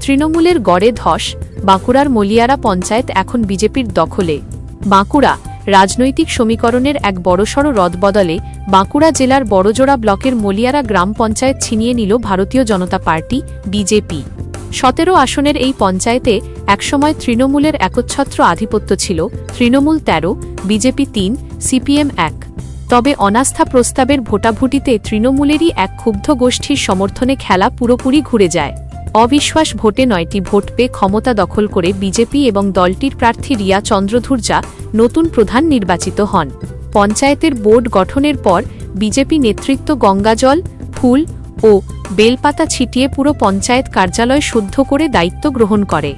তৃণমূলের গড়ে ধস, বাঁকুড়ার মলিয়ারা পঞ্চায়েত এখন বিজেপির দখলে। বাঁকুড়া রাজনৈতিক সমীকরণের এক বড়সড় রদবদলে বাঁকুড়া জেলার বড়জোড়া ব্লকের মলিয়ারা গ্রাম পঞ্চায়েত ছিনিয়ে নিল ভারতীয় জনতা পার্টি বিজেপি। ১৭ আসনের এই পঞ্চায়েতে একসময় তৃণমূলের একচ্ছত্র আধিপত্য ছিল, তৃণমূল ১৩, বিজেপি ৩, সিপিএম ১। তবে অনাস্থা প্রস্তাবের ভোটাভুটিতে তৃণমূলেরই এক ক্ষুব্ধ গোষ্ঠীর সমর্থনে খেলা পুরোপুরি ঘুরে যায়। অবিশ্বাস ভোটে ৯টি ভোট পেয়ে ক্ষমতা দখল করে বিজেপি এবং দলটির প্রার্থী রিয়া চন্দ্রধুর্যা নতুন প্রধান নির্বাচিত হন। পঞ্চায়েতের বোর্ড গঠনের পর বিজেপি নেতৃত্ব গঙ্গাজল, ফুল ও বেলপাতা ছিটিয়ে পুরো পঞ্চায়েত কার্যালয় শুদ্ধ করে দায়িত্ব গ্রহণ করে।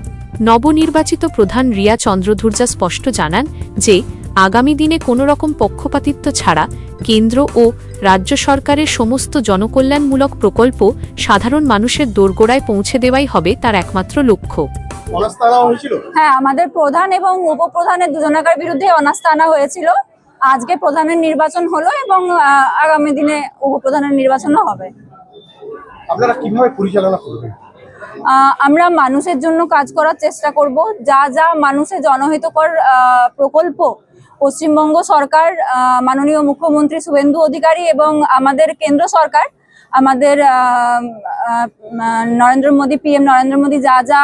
নবনির্বাচিত প্রধান রিয়া চন্দ্রধুর্যা স্পষ্ট জানান যে আগামী দিনে কোনো রকম পক্ষপাতিত্ব ছাড়া কেন্দ্র ও রাজ্য সরকারের সমস্ত জনকল্যাণমূলক প্রকল্প সাধারণ মানুষের দোরগোড়ায় পৌঁছে দেওয়াই হবে তার একমাত্র লক্ষ্য। হ্যাঁ, আমাদের প্রধান এবং উপপ্রধানের দুজনাকার বিরুদ্ধে অনাস্থা আনা হয়েছিল। আজকে প্রধানের নির্বাচন হলো এবং আগামী দিনে উপপ্রধানের নির্বাচনও হবে। আপনারা কিভাবে পরিচালনা করবেন? আমরা মানুষের জন্য কাজ করার চেষ্টা করব। যা যা মানুষের জনহিতকর প্রকল্প পশ্চিমবঙ্গ সরকার, মাননীয় মুখ্যমন্ত্রী শুভেন্দু অধিকারী এবং আমাদের কেন্দ্র সরকার, আমাদের নরেন্দ্র মোদী, পিএম নরেন্দ্র মোদী যা যা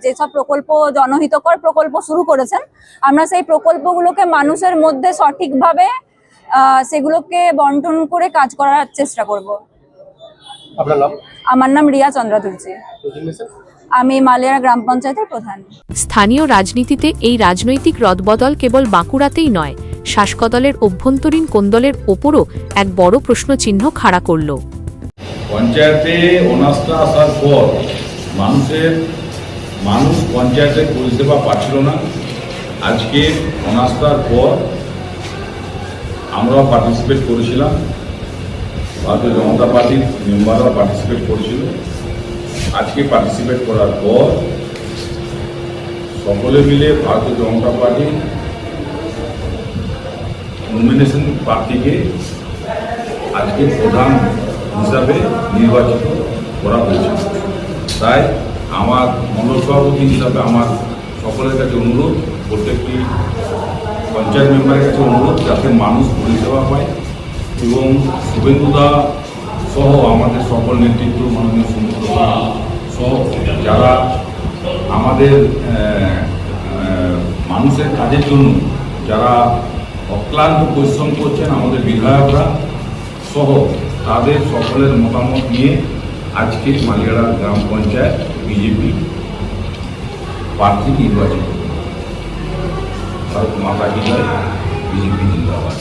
যেসব প্রকল্প জনহিতকর প্রকল্প শুরু করেছেন, আমরা সেই প্রকল্পগুলোকে মানুষের মধ্যে সঠিকভাবে সেগুলোকে বন্টন করে কাজ করার চেষ্টা করব। আপনার নাম? আমার নাম রিয়া চন্দ্রধুর্যা, আমি মালিয়ারা গ্রাম পঞ্চায়েতের প্রধান। স্থানীয় রাজনীতিতে এই রাজনৈতিক রদবদল কেবল বাঁকুড়াতেই নয়, শাসকদলের অভ্যন্তরীণ কোন্দলের ওপরও এক বড় প্রশ্নচিহ্ন খাড়া করল। পঞ্চায়েতে অনাস্থা আসার পর মানুষ পঞ্চায়েতের পরিষেবা পাচ্ছিল না। আজকে অনাস্থার পর আমরাও পার্টিসিপেট করেছিলাম, ভারতীয় জনতা পার্টির মেম্বাররাও পার্টিসিপেট করেছিল। আজকে পার্টিসিপেট করার পর সকলে মিলে ভারতীয় জনতা পার্টি নমিনেশন প্রার্থীকে আজকে প্রধান হিসাবে নির্বাচিত করা হয়েছে। তাই আমার মণ্ডল সভাপতি হিসাবে আমার সকলের কাছে অনুরোধ, প্রত্যেকটি পঞ্চায়েত মেম্বারের কাছে অনুরোধ, যাতে মানুষ পরিষেবা পায় এবং শুভেন্দুদা সহ আমাদের সকল নেতৃত্ব, মাননীয় সুমিত্রা সহ যারা আমাদের মানুষের কাজের জন্য যারা অক্লান্ত পরিশ্রম করছেন, আমাদের বিধায়করা সহ তাদের সকলের মতামত নিয়ে আজকে মালিয়ারা গ্রাম পঞ্চায়েত বিজেপি প্রার্থী নির্বাচিত। ভারত মাতা কি জয়, বিজেপি জিন্দাবাদ।